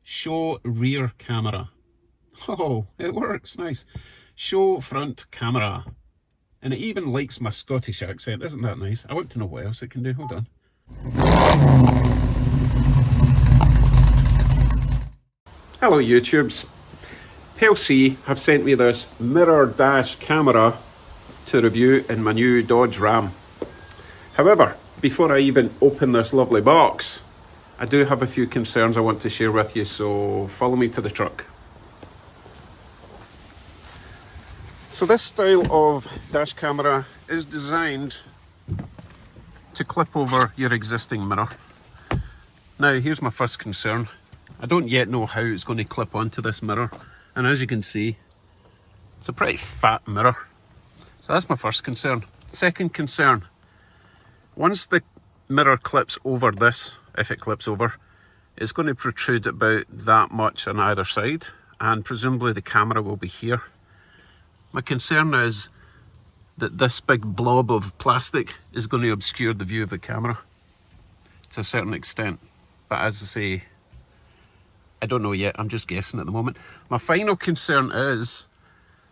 Show rear camera. Oh, it works, nice. Show front camera. And it even likes my Scottish accent, isn't that nice? I want to know what else it can do, hold on. Hello YouTubes. Pelsee have sent me this mirror dash camera to review in my new Dodge Ram. However, before I even open this lovely box, I do have a few concerns I want to share with you, so follow me to the truck. So this style of dash camera is designed to clip over your existing mirror. Now here's my first concern. I don't yet know how it's going to clip onto this mirror, and as you can see, it's a pretty fat mirror. So that's my first concern. Second concern, once the mirror clips over this, if it clips over, it's going to protrude about that much on either side, and presumably the camera will be here. My concern is that this big blob of plastic is going to obscure the view of the camera to a certain extent. But as I say, I don't know yet, I'm just guessing at the moment. My final concern is,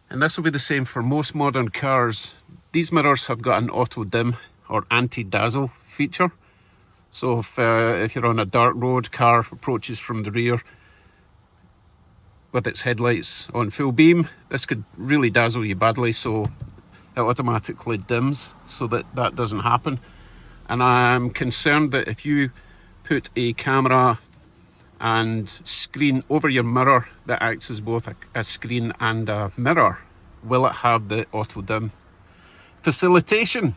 and this will be the same for most modern cars, these mirrors have got an auto dim or anti-dazzle feature. So if you're on a dark road, car approaches from the rear with its headlights on full beam, this could really dazzle you badly, so it automatically dims so that doesn't happen. And I'm concerned that if you put a camera and screen over your mirror that acts as both a screen and a mirror, will it have the auto dim facilitation?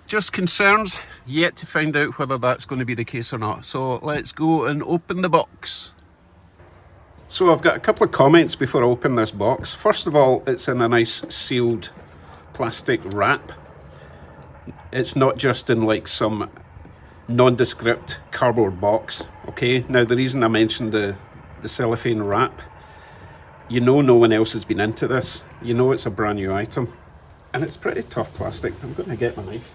Just concerns, yet to find out whether that's going to be the case or not. So let's go and open the box. So I've got a couple of comments before I open this box. First of all, it's in a nice sealed plastic wrap. It's not just in like some nondescript cardboard box. Okay, now the reason I mentioned the cellophane wrap, you know no one else has been into this. You know it's a brand new item. And it's pretty tough plastic. I'm going to get my knife.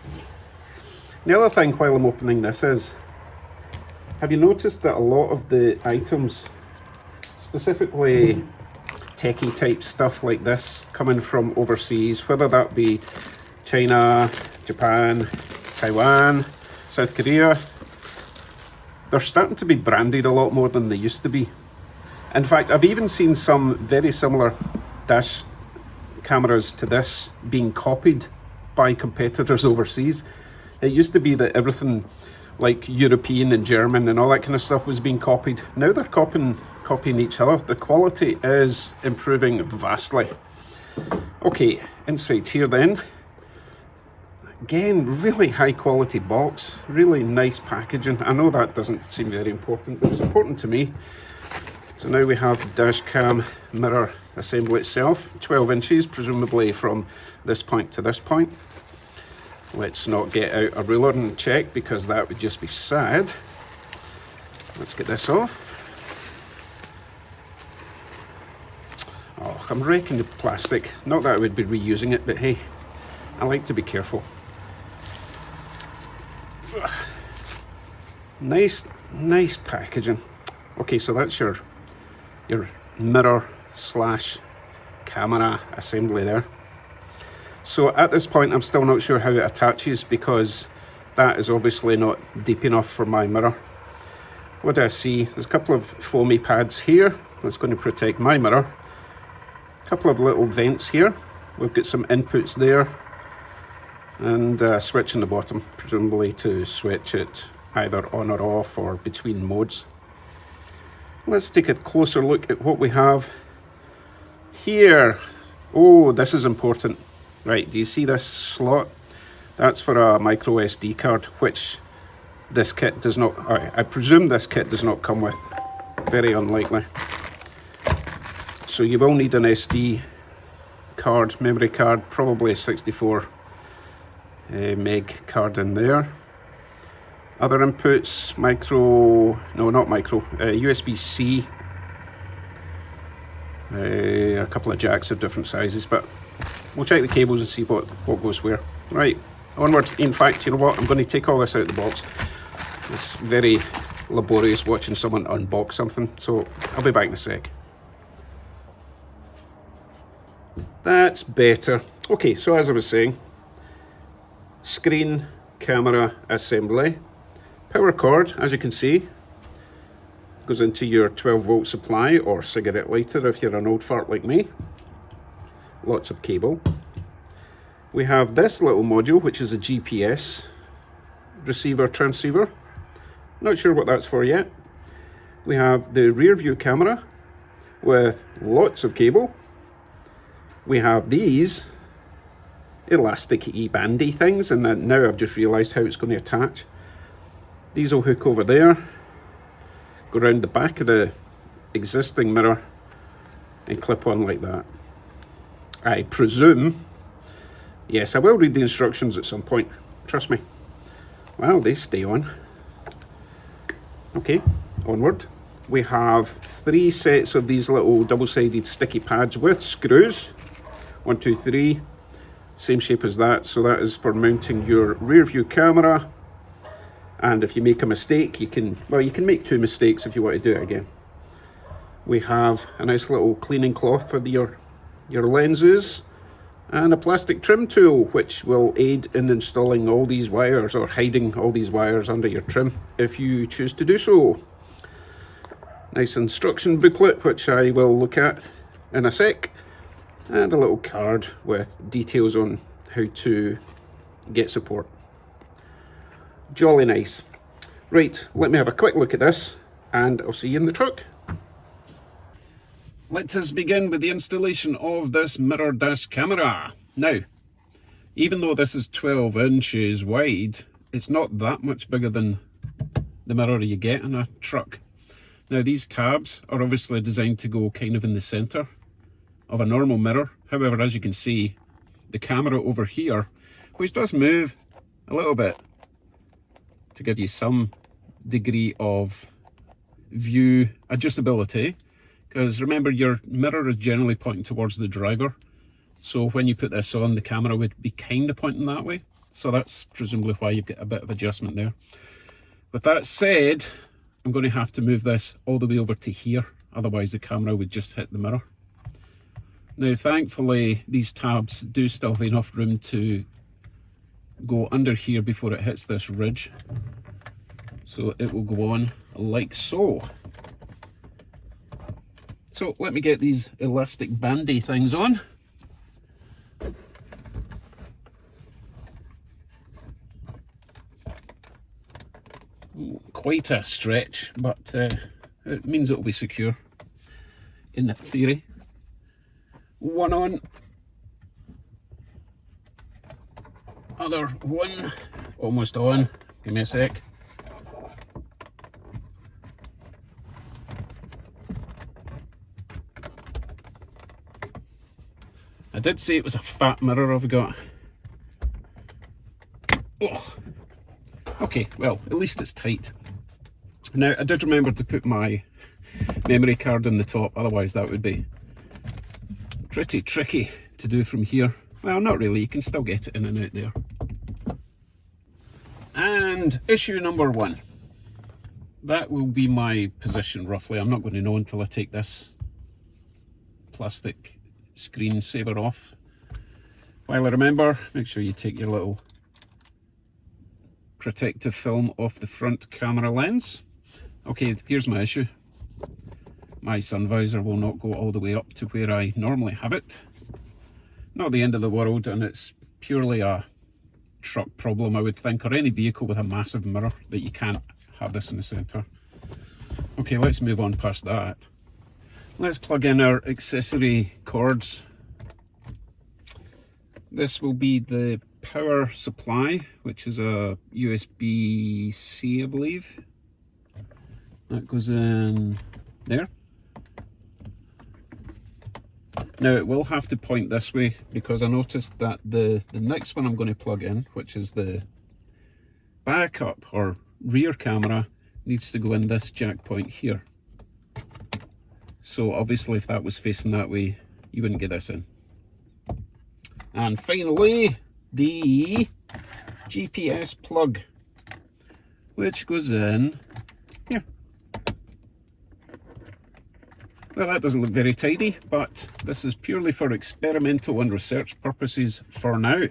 The other thing while I'm opening this is, have you noticed that a lot of the items, specifically techie type stuff like this, coming from overseas, whether that be China, Japan, Taiwan, South Korea, they're starting to be branded a lot more than they used to be. In fact, I've even seen some very similar dash cameras to this being copied by competitors overseas. It used to be that everything like European and German and all that kind of stuff was being copied. Now they're copying each other. The quality is improving vastly. Okay, inside here then. Again, really high quality box, really nice packaging. I know that doesn't seem very important, but it's important to me. So now we have the dash cam mirror assembly itself, 12 inches, presumably from this point to this point. Let's not get out a ruler and check, because that would just be sad. Let's get this off. Oh, I'm wrecking the plastic. Not that I would be reusing it, but hey, I like to be careful. Ugh. Nice packaging. Okay, so that's your mirror slash camera assembly there. So at this point, I'm still not sure how it attaches, because that is obviously not deep enough for my mirror. What do I see? There's a couple of foamy pads here that's going to protect my mirror. A couple of little vents here. We've got some inputs there, and a switch in the bottom, presumably to switch it either on or off or between modes. Let's take a closer look at what we have here. Oh, this is important. Right, do you see this slot? That's for a micro SD card, which this kit does not, I presume this kit does not come with. Very unlikely. So you will need an SD card, memory card, probably a 64 meg card in there. Other inputs, USB-C, a couple of jacks of different sizes, but we'll check the cables and see what goes where. Right, onward. In fact, you know what, I'm going to take all this out of the box. This very laborious watching someone unbox something, so I'll be back in a sec. That's better. Okay, so as I was saying, screen, camera, assembly, power cord, as you can see, goes into your 12-volt supply or cigarette lighter if you're an old fart like me. Lots of cable. We have this little module, which is a GPS receiver transceiver. Not sure what that's for yet. We have the rear view camera with lots of cable. We have these elasticy bandy things, and then now I've just realised how it's going to attach. These will hook over there, go around the back of the existing mirror and clip on like that. I presume, yes, I will read the instructions at some point, trust me. Wow, they stay on. Okay, onward. We have 3 sets of these little double-sided sticky pads with screws. 1, 2, 3, same shape as that. So that is for mounting your rear view camera. And if you make a mistake, you can make 2 mistakes if you want to do it again. We have a nice little cleaning cloth for your lenses, and a plastic trim tool, which will aid in installing all these wires or hiding all these wires under your trim if you choose to do so. Nice instruction booklet, which I will look at in a sec, and a little card with details on how to get support. Jolly nice. Right, let me have a quick look at this and I'll see you in the truck. Let us begin with the installation of this mirror dash camera. Now, even though this is 12 inches wide, it's not that much bigger than the mirror you get in a truck. Now, these tabs are obviously designed to go kind of in the center of a normal mirror. However, as you can see, the camera over here, which does move a little bit to give you some degree of view adjustability, because remember, your mirror is generally pointing towards the driver, so when you put this on, the camera would be kind of pointing that way, so that's presumably why you've got a bit of adjustment there. With that said, I'm going to have to move this all the way over to here, otherwise the camera would just hit the mirror. Now, thankfully, these tabs do still have enough room to go under here before it hits this ridge, so it will go on like so. So let me get these elastic bandy things on. Quite a stretch, but it means it will be secure in theory. One on, other one, almost on. Give me a sec. I did say it was a fat mirror I've got. Oh. Okay, well, at least it's tight. Now, I did remember to put my memory card in the top, otherwise that would be pretty tricky to do from here. Well, not really, you can still get it in and out there. And issue number 1. That will be my position roughly. I'm not going to know until I take this plastic screensaver off. While I remember, make sure you take your little protective film off the front camera lens. Okay, here's my issue. My sun visor will not go all the way up to where I normally have it. Not the end of the world, and it's purely a truck problem, I would think, or any vehicle with a massive mirror that you can't have this in the center. Okay, let's move on past that. Let's plug in our accessory cords. This will be the power supply, which is a USB-C, I believe. That goes in there. Now, it will have to point this way because I noticed that the next one I'm going to plug in, which is the backup or rear camera, needs to go in this jack point here. So obviously if that was facing that way, you wouldn't get this in. And finally, the GPS plug, which goes in here. Well, that doesn't look very tidy, but this is purely for experimental and research purposes for now.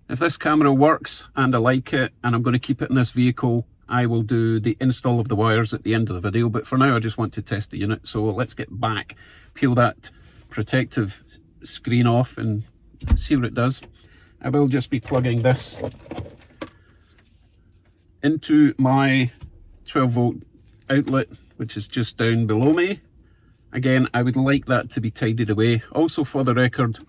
If this camera works and I like it and I'm going to keep it in this vehicle, I will do the install of the wires at the end of the video, but for now I just want to test the unit. So let's get back, peel that protective screen off and see what it does. I will just be plugging this into my 12-volt outlet, which is just down below me. Again, I would like that to be tidied away. Also, for the record,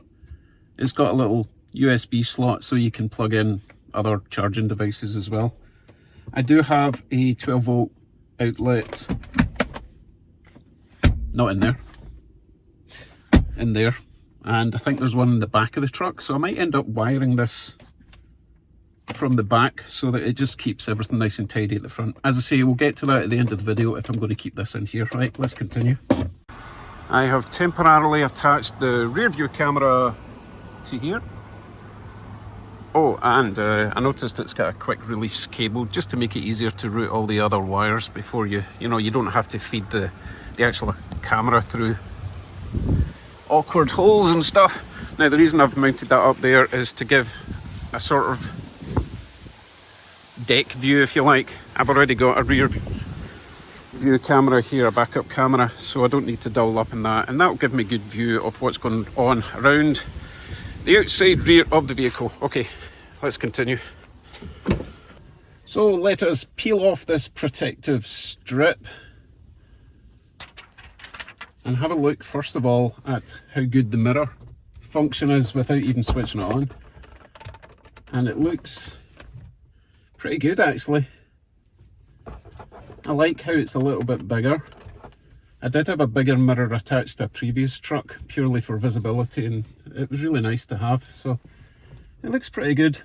it's got a little USB slot so you can plug in other charging devices as well. I do have a 12-volt outlet, not in there, in there, and I think there's one in the back of the truck, so I might end up wiring this from the back so that it just keeps everything nice and tidy at the front. As I say, we'll get to that at the end of the video if I'm going to keep this in here. Right, let's continue. I have temporarily attached the rear view camera to here. Oh, and I noticed it's got a quick release cable just to make it easier to route all the other wires before you don't have to feed the actual camera through awkward holes and stuff. Now, the reason I've mounted that up there is to give a sort of deck view, if you like. I've already got a rear view camera here, a backup camera, so I don't need to double up in that, and that'll give me a good view of what's going on around the outside rear of the vehicle. Okay, let's continue. So let us peel off this protective strip and have a look first of all at how good the mirror function is without even switching it on. And it looks pretty good actually. I like how it's a little bit bigger. I did have a bigger mirror attached to a previous truck purely for visibility, and it was really nice to have, so it looks pretty good.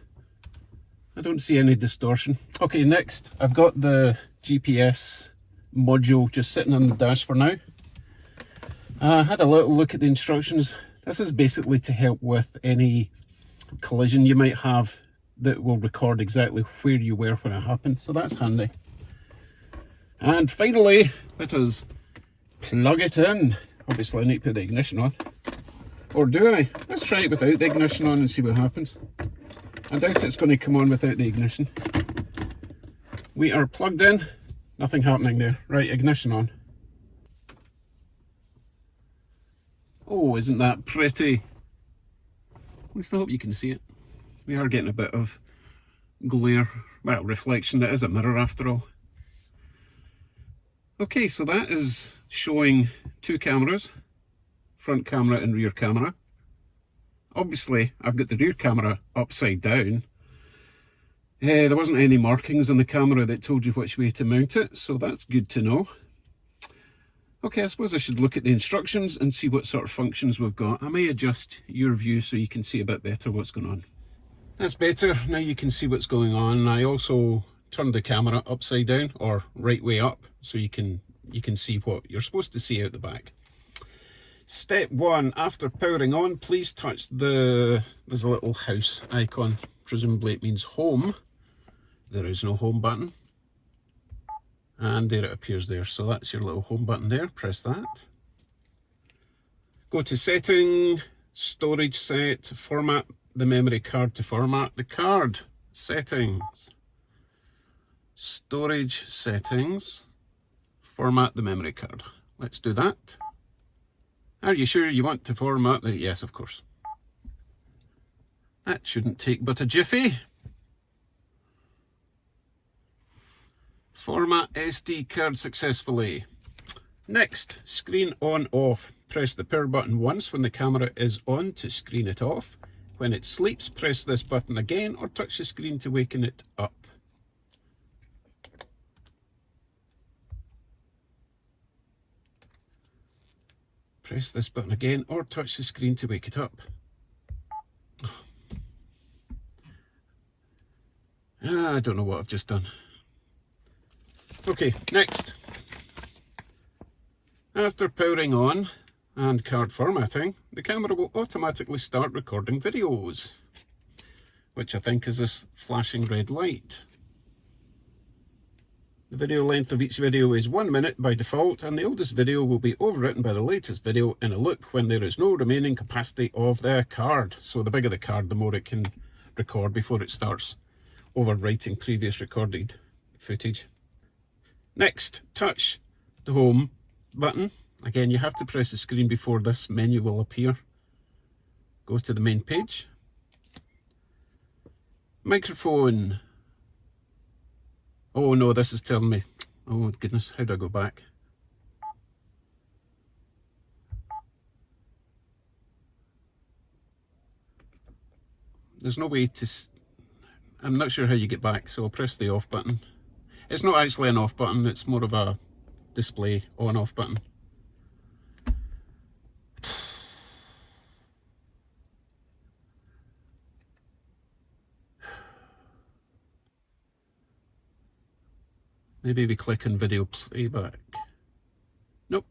I don't see any distortion. Okay, next I've got the GPS module just sitting on the dash for now. I had a little look at the instructions. This is basically to help with any collision you might have that will record exactly where you were when it happened, so that's handy. And finally, let us plug it in. Obviously I need to put the ignition on. Or do I? Let's try it without the ignition on and see what happens. I doubt it's going to come on without the ignition. We are plugged in. Nothing happening there. Right, ignition on. Oh, isn't that pretty? At least I hope you can see it. We are getting a bit of glare, well, reflection. It is a mirror after all. Okay, so that is showing two cameras, front camera and rear camera. Obviously, I've got the rear camera upside down. There wasn't any markings on the camera that told you which way to mount it, so that's good to know. Okay, I suppose I should look at the instructions and see what sort of functions we've got. I may adjust your view so you can see a bit better what's going on. That's better, now you can see what's going on. I also turned the camera upside down, or right way up, so you can see what you're supposed to see out the back. Step 1, after powering on, please touch there's a little house icon. Presumably it means home. There is no home button. And there it appears there. So that's your little home button there. Press that. Go to setting, storage set, format the memory card to format the card. Settings. Storage settings. Format the memory card. Let's do that. Are you sure you want to format the... Yes, of course. That shouldn't take but a jiffy. Format SD card successfully. Next, screen on off. Press the power button once when the camera is on to screen it off. When it sleeps, press this button again or touch the screen to waken it up. Press this button again or touch the screen to wake it up. I don't know what I've just done. Okay, next. After powering on and card formatting, the camera will automatically start recording videos, which I think is this flashing red light. The video length of each video is 1 minute by default, and the oldest video will be overwritten by the latest video in a loop when there is no remaining capacity of the card. So the bigger the card, the more it can record before it starts overwriting previous recorded footage. Next, touch the home button. Again, you have to press the screen before this menu will appear. Go to the main page. Microphone. Oh no, this is telling me. Oh goodness, how do I go back? There's no way to... I'm not sure how you get back, so I'll press the off button. It's not actually an off button, it's more of a display on-off button. Maybe we click on video playback. Nope.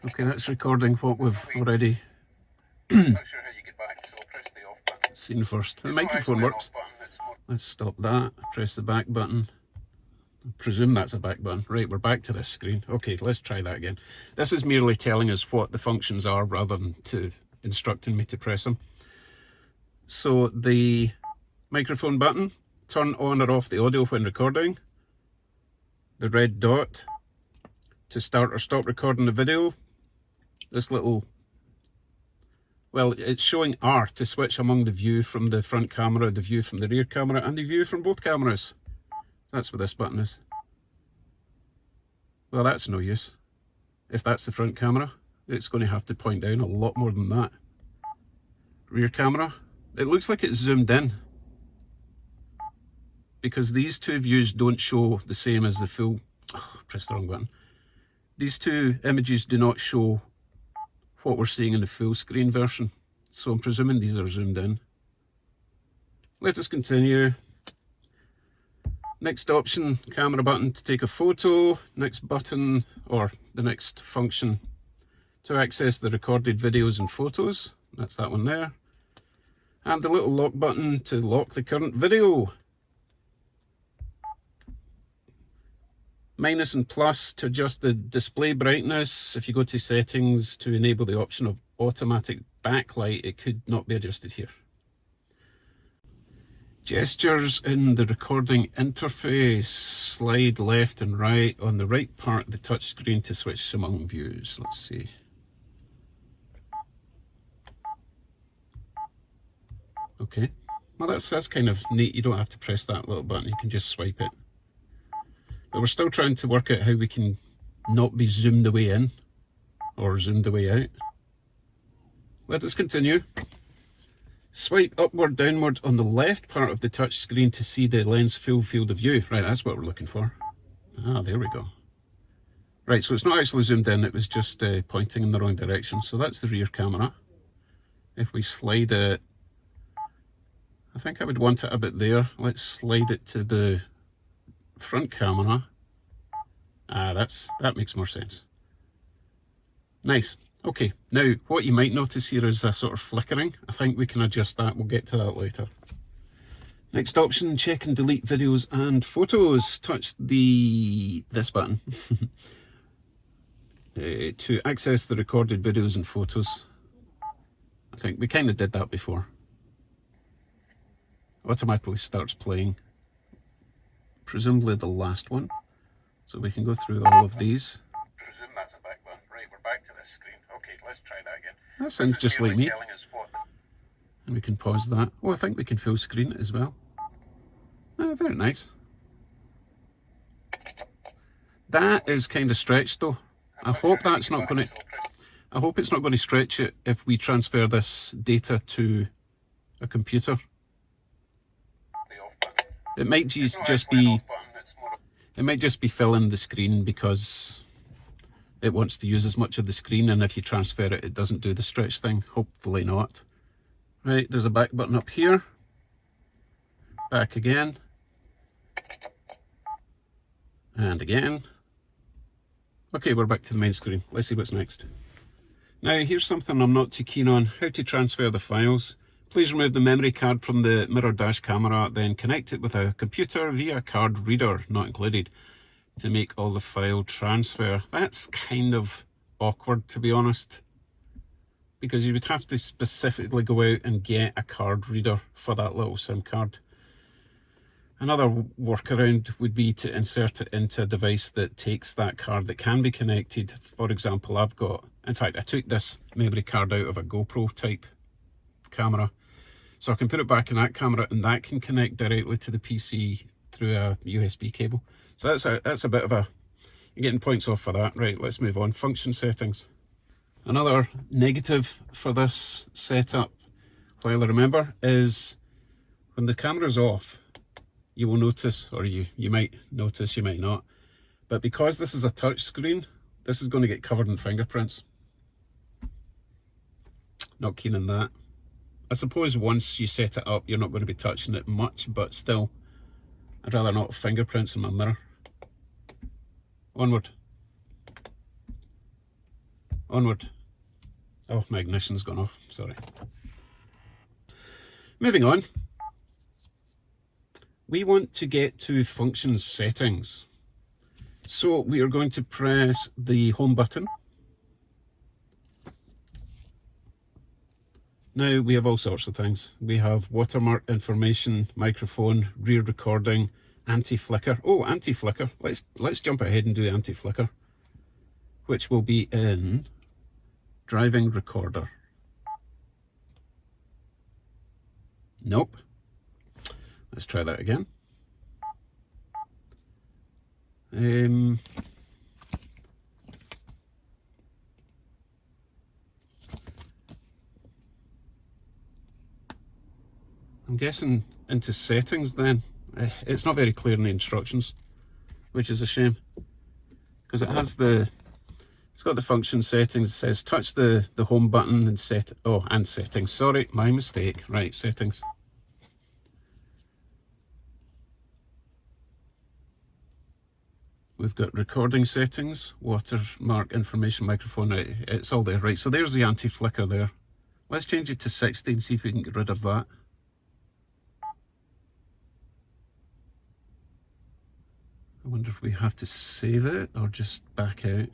Okay, that's recording what we've already seen first. The microphone works. Let's stop that. Press the back button. I presume that's a back button. Right, we're back to this screen. Okay, let's try that again. This is merely telling us what the functions are rather than instructing me to press them. So the microphone button, turn on or off the audio when recording. The red dot to start or stop recording the video. This little, well, it's showing R to switch among the view from the front camera, the view from the rear camera, and the view from both cameras. That's what this button is. Well, that's no use. If that's the front camera, it's going to have to point down a lot more than that. Rear camera, it looks like it's zoomed in, because these two views don't show the same as the full... Oh, press the wrong button. These two images do not show what we're seeing in the full screen version, so I'm presuming these are zoomed in. Let us continue. Next option, camera button to take a photo. Next button, or the next function, to access the recorded videos and photos. That's that one there. And the little lock button to lock the current video. Minus and plus to adjust the display brightness. If you go to settings to enable the option of automatic backlight, it could not be adjusted here. Gestures in the recording interface. Slide left and right on the right part of the touch screen to switch among views. Let's see. Okay, well that's kind of neat. You don't have to press that little button, you can just swipe it. But we're still trying to work out how we can not be zoomed away in or zoomed away out. Let us continue. Swipe upward, downward on the left part of the touch screen to see the lens full field of view. Right, that's what we're looking for. Ah, there we go. Right, so it's not actually zoomed in, it was just pointing in the wrong direction. So that's the rear camera. If we slide it, I think I would want it a bit there. Let's slide it to the front camera. Ah, that makes more sense. Nice. Okay, now what you might notice here is a sort of flickering. I think we can adjust that, we'll get to that later. Next option, check and delete videos and photos. Touch this button to access the recorded videos and photos. I think we kind of did that before. Automatically starts playing, presumably the last one. So we can go through all of these. Presume that's a back button. Right, we're back to this screen. Okay, let's try that again. That sounds just like me. And we can pause that. Oh, I think we can full screen it as well. Oh, very nice. That is kind of stretched though. I hope that's not going to... I hope it's not going to stretch it if we transfer this data to a computer. It might just be... It might just be filling the screen because it wants to use as much of the screen, and if you transfer it, it doesn't do the stretch thing. Hopefully not. Right, there's a back button up here. Back again. And again. Okay, we're back to the main screen. Let's see what's next. Now, here's something I'm not too keen on. How to transfer the files. Please remove the memory card from the mirror dash camera, then connect it with a computer via card reader, not included, to make all the file transfer. That's kind of awkward, to be honest, because you would have to specifically go out and get a card reader for that little SIM card. Another workaround would be to insert it into a device that takes that card that can be connected. For example, in fact, I took this memory card out of a GoPro type camera. So I can put it back in that camera and that can connect directly to the PC through a USB cable. So that's a bit of a, you're getting points off for that. Right, let's move on. Function settings. Another negative for this setup, while I remember, is when the camera's off, you will notice, or you might notice, you might not, but because this is a touch screen, this is going to get covered in fingerprints. Not keen on that. I suppose once you set it up, you're not going to be touching it much, but still, I'd rather not fingerprints in my mirror. Onward. Onward. Oh, my ignition's gone off, sorry. Moving on. We want to get to function settings. So we are going to press the home button. Now we have all sorts of things. We have watermark information, microphone, rear recording, anti-flicker. Oh, anti-flicker. Let's jump ahead and do anti-flicker, which will be in driving recorder. Nope. Let's try that again. I'm guessing into settings then. It's not very clear in the instructions, which is a shame, because it's got the function settings. It says touch the home button and and settings. Sorry, my mistake. Right, settings. We've got recording settings, watermark information, microphone. Right, it's all there. Right, so there's the anti-flicker there. Let's change it to 60 and see if we can get rid of that. I wonder if we have to save it or just back out.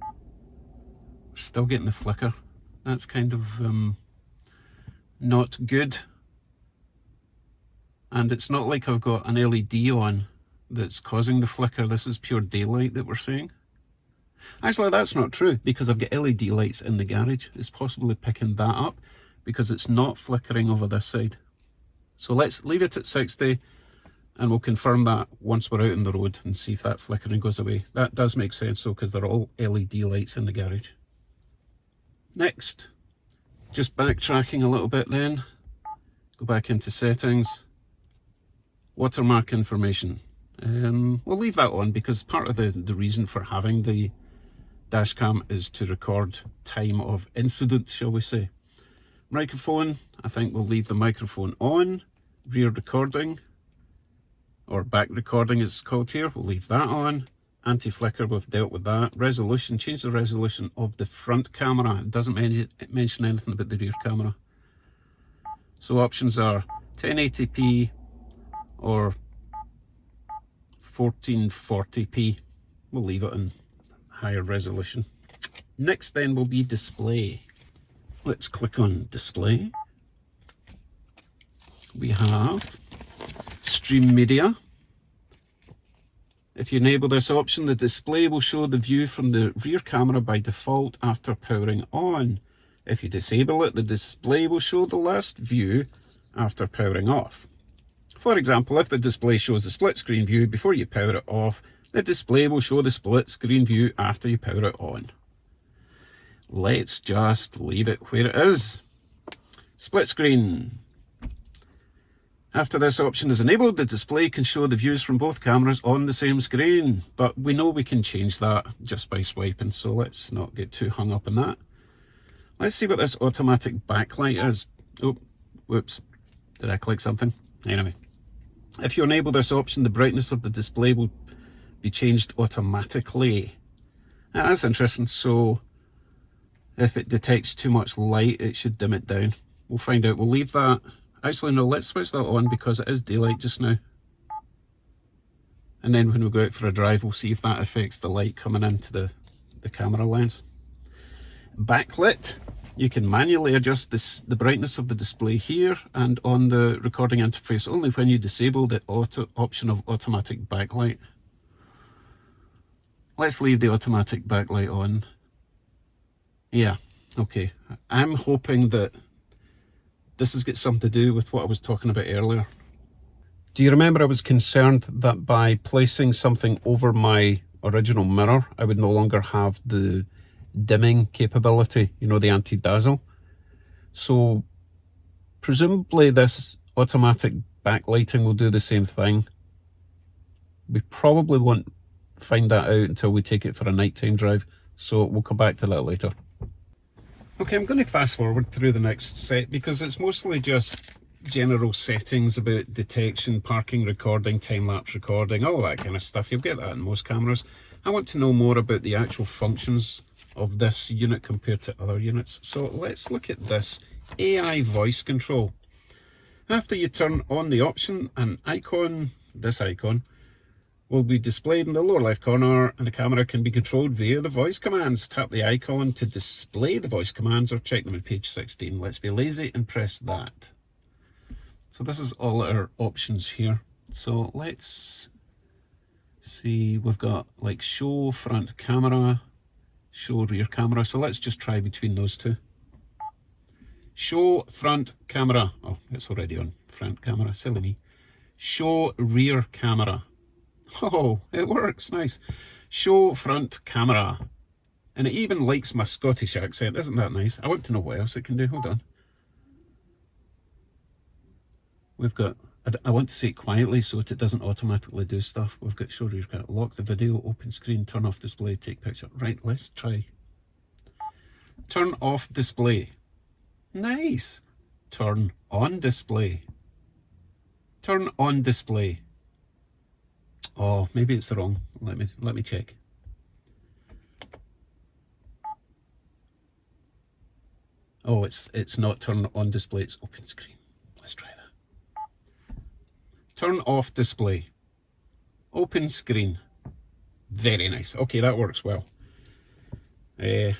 We're still getting the flicker. That's kind of not good. And it's not like I've got an LED on that's causing the flicker. This is pure daylight that we're seeing. Actually, that's not true, because I've got LED lights in the garage. It's possibly picking that up because it's not flickering over this side. So let's leave it at 60. And we'll confirm that once we're out on the road and see if that flickering goes away. That does make sense though, because they're all LED lights in the garage. Next, just backtracking a little bit then. Go back into settings. Watermark information. We'll leave that on because part of the reason for having the dash cam is to record time of incident, shall we say. Microphone, I think we'll leave the microphone on. Rear recording, or back recording as it's called here, we'll leave that on. Anti-flicker, we've dealt with that. Resolution, change the resolution of the front camera. It doesn't mention anything about the rear camera. So options are 1080p or 1440p. We'll leave it in higher resolution. Next then will be display. Let's click on display. We have stream media. If you enable this option, the display will show the view from the rear camera by default after powering on. If you disable it, the display will show the last view after powering off. For example, if the display shows the split screen view before you power it off, the display will show the split screen view after you power it on. Let's just leave it where it is. Split screen. After this option is enabled, the display can show the views from both cameras on the same screen, but we know we can change that just by swiping, so let's not get too hung up on that. Let's see what this automatic backlight is. Oh, whoops, did I click something? Anyway, if you enable this option, the brightness of the display will be changed automatically. That's interesting. So if it detects too much light, it should dim it down. We'll find out. We'll leave that. Actually, no, let's switch that on because it is daylight just now. And then when we go out for a drive, we'll see if that affects the light coming into the camera lens. Backlit. You can manually adjust the brightness of the display here and on the recording interface only when you disable the option of automatic backlight. Let's leave the automatic backlight on. Yeah, okay. I'm hoping that this has got something to do with what I was talking about earlier. Do you remember I was concerned that by placing something over my original mirror, I would no longer have the dimming capability, you know, the anti-dazzle? So presumably this automatic backlighting will do the same thing. We probably won't find that out until we take it for a nighttime drive, so we'll come back to that later. Okay, I'm going to fast forward through the next set because it's mostly just general settings about detection, parking recording, time-lapse recording, all that kind of stuff. You'll get that in most cameras. I want to know more about the actual functions of this unit compared to other units. So let's look at this AI voice control. After you turn on the option, an icon, this icon, will be displayed in the lower left corner and the camera can be controlled via the voice commands. Tap the icon to display the voice commands or check them on page 16. Let's be lazy and press that. So this is all our options here. So let's see, we've got like show front camera, show rear camera. So let's just try between those two. Show front camera. Oh, it's already on front camera, silly me. Show rear camera. Oh, it works, nice. Show front camera. And it even likes my Scottish accent, isn't that nice? I want to know what else it can do, hold on. We've got, I want to say it quietly so it doesn't automatically do stuff. We've got show rear camera, lock the video, open screen, turn off display, take picture. Right, let's try. Turn off display. Nice. Turn on display. Turn on display. Oh, maybe it's the wrong. Let me check. Oh, it's not turn on display, it's open screen. Let's try that. Turn off display. Open screen. Very nice. Okay, that works well. I'm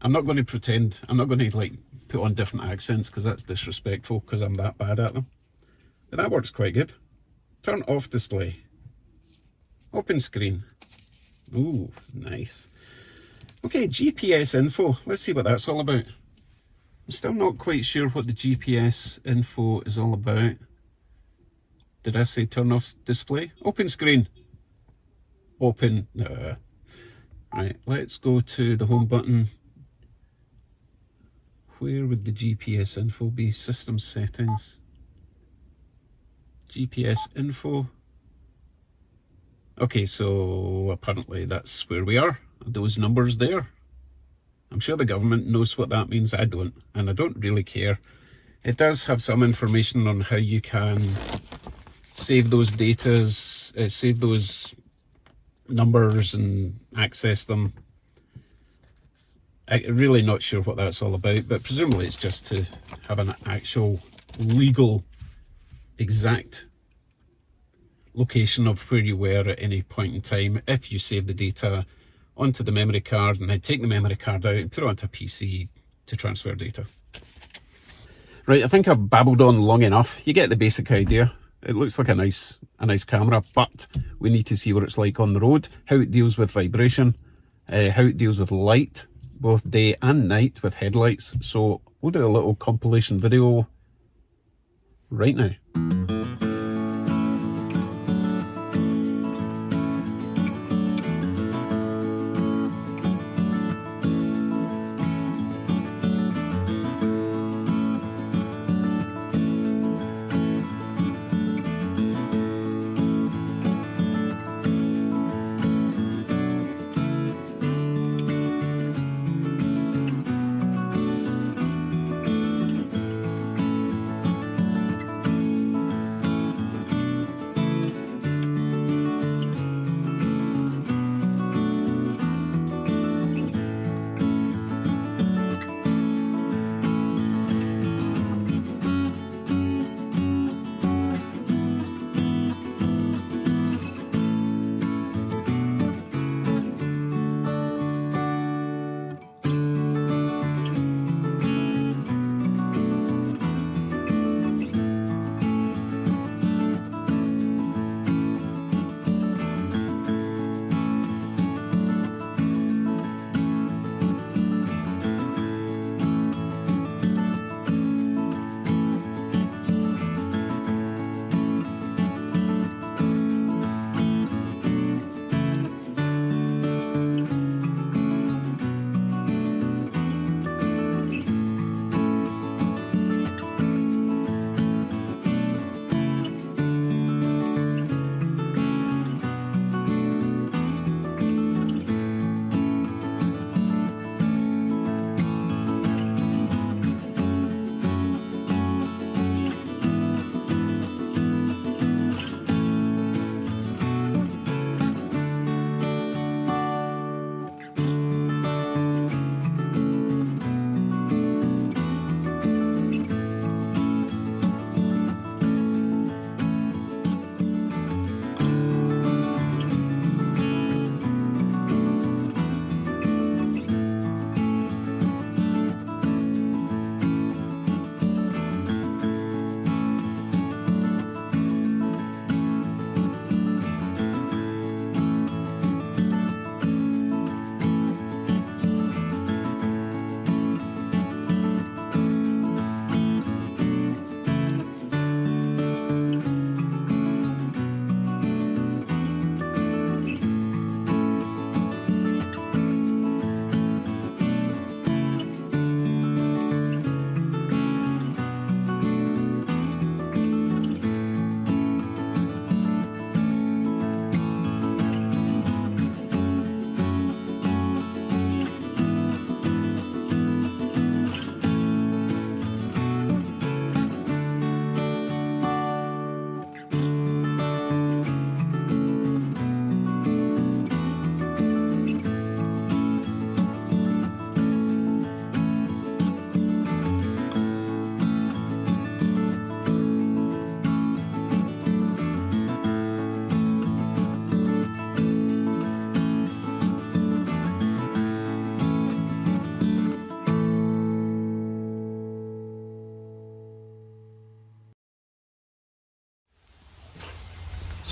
not going to pretend, I'm not going to like put on different accents because that's disrespectful because I'm that bad at them. But that works quite good. Turn off display. Open screen. Ooh, nice. Okay, GPS info. Let's see what that's all about. I'm still not quite sure what the GPS info is all about. Did I say turn off display? Open screen. Open. Right, let's go to the home button. Where would the GPS info be? System settings. GPS info. Okay, so apparently that's where we are. Those numbers there. I'm sure the government knows what that means. I don't, and I don't really care. It does have some information on how you can save those datas, save those numbers and access them. I'm really not sure what that's all about, but presumably it's just to have an actual legal exact location of where you were at any point in time if you save the data onto the memory card and then take the memory card out and put it onto a PC to transfer data. Right, I think I've babbled on long enough. You get the basic idea. It looks like a nice camera, but we need to see what it's like on the road, how it deals with vibration, how it deals with light, both day and night with headlights. So we'll do a little compilation video right now.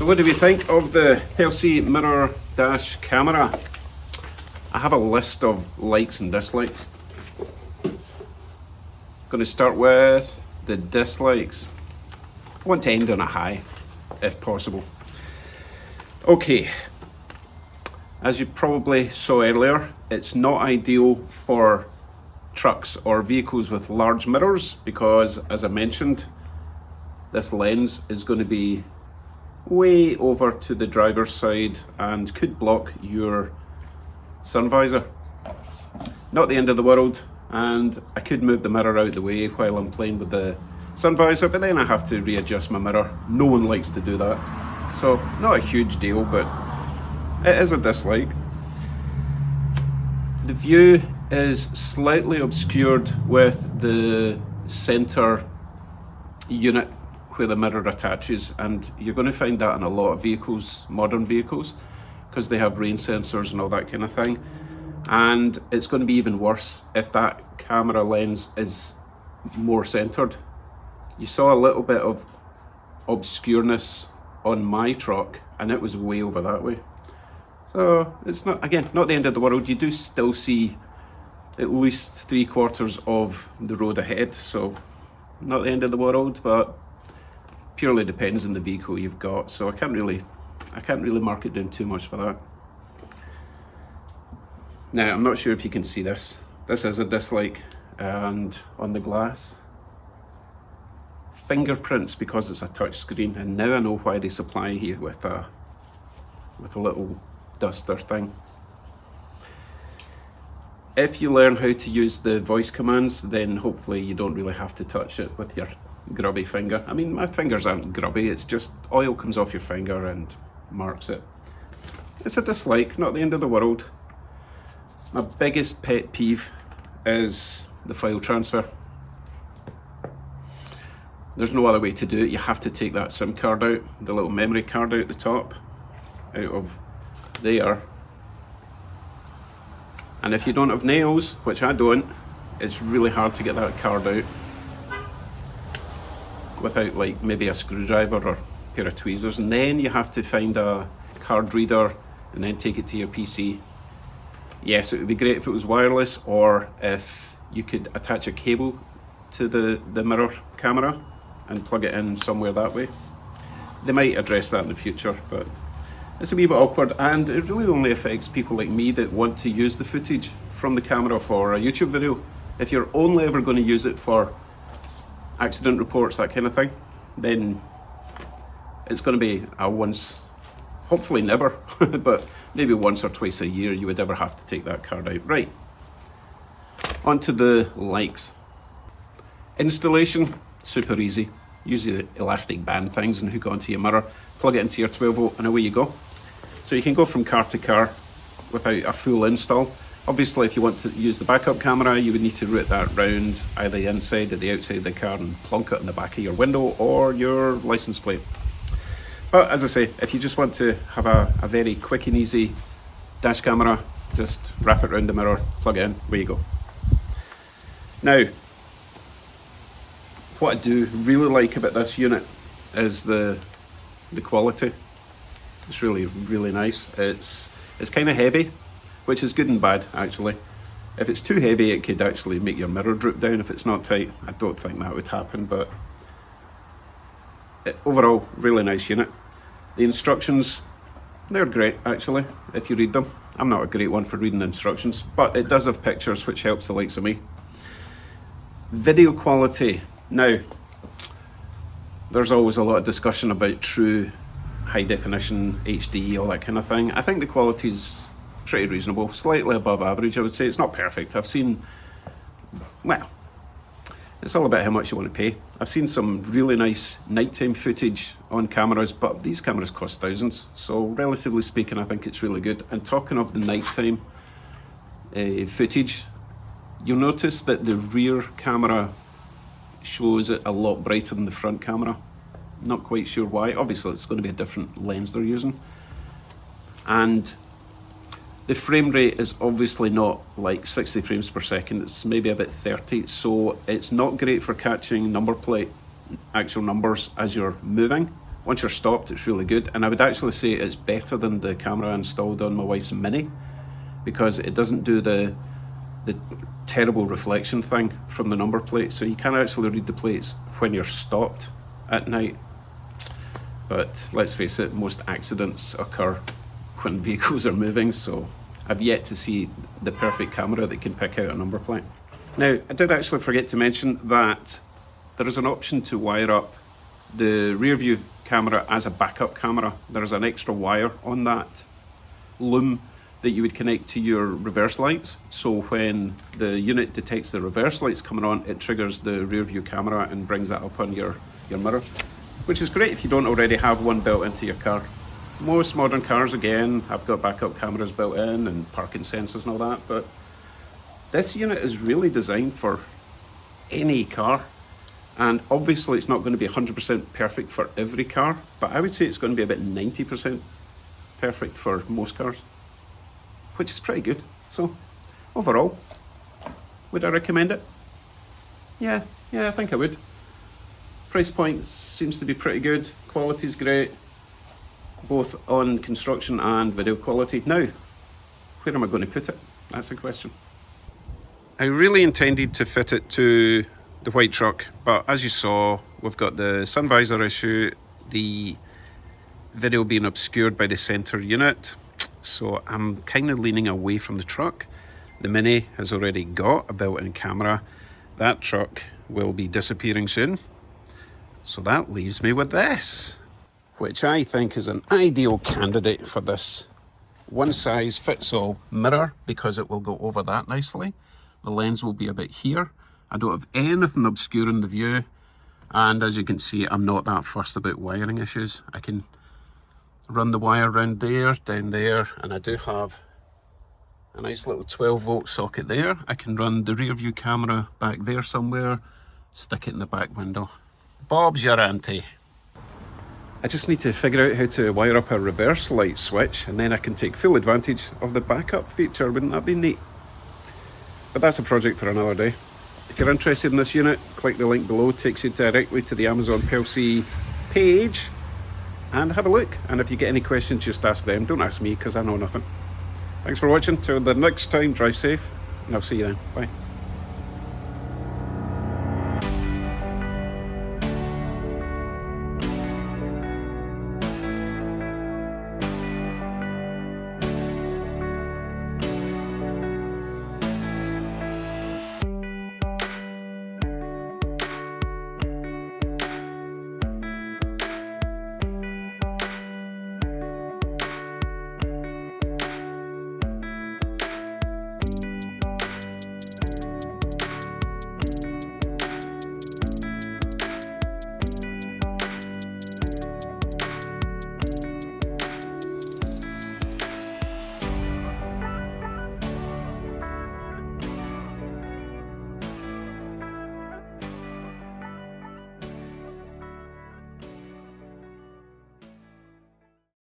So what do we think of the Pelsee mirror dash camera? I have a list of likes and dislikes. Going to start with the dislikes. I want to end on a high, if possible. Okay, as you probably saw earlier, it's not ideal for trucks or vehicles with large mirrors because, as I mentioned, this lens is going to be way over to the driver's side and could block your sun visor. Not the end of the world, and I could move the mirror out the way while I'm playing with the sun visor, but then I have to readjust my mirror. No one likes to do that. So not a huge deal, but it is a dislike. The view is slightly obscured with the center unit where the mirror attaches, and you're going to find that in a lot of vehicles, modern vehicles, because they have rain sensors and all that kind of thing. And it's going to be even worse if that camera lens is more centered. You saw a little bit of obscureness on my truck, and it was way over that way. So it's not, again, not the end of the world. You do still see at least 3/4 of the road ahead, so not the end of the world, but purely depends on the vehicle you've got. So I can't really mark it down too much for that. Now, I'm not sure if you can see this. This is a dislike, and on the glass, fingerprints because it's a touch screen, and now I know why they supply you with a little duster thing. If you learn how to use the voice commands, then hopefully you don't really have to touch it with your grubby finger. I mean, my fingers aren't grubby, it's just oil comes off your finger and marks it. It's a dislike, not the end of the world. My biggest pet peeve is the file transfer. There's no other way to do it. You have to take that SIM card out, the little memory card out the top, out of there. And if you don't have nails, which I don't, it's really hard to get that card out without like maybe a screwdriver or a pair of tweezers. And then you have to find a card reader and then take it to your PC. Yes, it would be great if it was wireless, or if you could attach a cable to the mirror camera and plug it in somewhere that way. They might address that in the future, but it's a wee bit awkward, and it really only affects people like me that want to use the footage from the camera for a YouTube video. If you're only ever going to use it for accident reports, that kind of thing, then it's going to be a once, hopefully never, but maybe once or twice a year you would ever have to take that card out. Right, on to the likes. Installation, super easy. Use the elastic band things and hook it onto your mirror, plug it into your 12 volt, and away you go. So you can go from car to car without a full install. Obviously, if you want to use the backup camera, you would need to route that round either the inside or the outside of the car and plonk it in the back of your window or your license plate. But as I say, if you just want to have a very quick and easy dash camera, just wrap it around the mirror, plug it in, away you go. Now, what I do really like about this unit is the quality. It's really, really nice. It's kind of heavy, which is good and bad actually. If it's too heavy, it could actually make your mirror droop down. If it's not tight, I don't think that would happen, but overall, really nice unit. The instructions, they're great actually, if you read them. I'm not a great one for reading instructions, but it does have pictures, which helps the likes of me. Video quality. Now, there's always a lot of discussion about true high definition, HD, all that kind of thing. I think the quality's pretty reasonable, slightly above average, I would say. It's not perfect. I've seen, well, it's all about how much you want to pay. I've seen some really nice nighttime footage on cameras, but these cameras cost thousands. So relatively speaking, I think it's really good. And talking of the nighttime footage, you'll notice that the rear camera shows it a lot brighter than the front camera. Not quite sure why. Obviously it's going to be a different lens they're using. And the frame rate is obviously not like 60 frames per second, it's maybe about 30, so it's not great for catching number plate, actual numbers as you're moving, Once you're stopped, it's really good. And I would actually say it's better than the camera installed on my wife's Mini, because it doesn't do the terrible reflection thing from the number plate. So you can actually read the plates when you're stopped at night. But let's face it, most accidents occur when vehicles are moving, so I've yet to see the perfect camera that can pick out a number plate. Now, I did actually forget to mention that there is an option to wire up the rear view camera as a backup camera. There's an extra wire on that loom that you would connect to your reverse lights. So when the unit detects the reverse lights coming on, it triggers the rear view camera and brings that up on your mirror, which is great if you don't already have one built into your car. Most modern cars, again, have got backup cameras built in and parking sensors and all that, but this unit is really designed for any car. And obviously it's not going to be 100% perfect for every car, but I would say it's going to be about 90% perfect for most cars, which is pretty good. So overall, would I recommend it? Yeah, I think I would. Price point seems to be pretty good. Quality's great, both on construction and video quality. Now, where am I going to put it? That's the question. I really intended to fit it to the white truck, but as you saw, we've got the sun visor issue, the video being obscured by the center unit, so I'm kind of leaning away from the truck. The Mini has already got a built-in camera. That truck will be disappearing soon, so that leaves me with this, which I think is an ideal candidate for this one-size-fits-all mirror, because it will go over that nicely. The lens will be about here. I don't have anything obscuring the view, and as you can see, I'm not that fussed about wiring issues. I can run the wire around there, down there, and I do have a nice little 12-volt socket there. I can run the rear view camera back there somewhere, stick it in the back window. Bob's your auntie. I just need to figure out how to wire up a reverse light switch, and then I can take full advantage of the backup feature. Wouldn't that be neat? But that's a project for another day. If you're interested in this unit, click the link below, takes you directly to the Amazon Pelsee page, and have a look. And if you get any questions, just ask them. Don't ask me, because I know nothing. Thanks for watching. Till the next time, drive safe, and I'll see you then. Bye.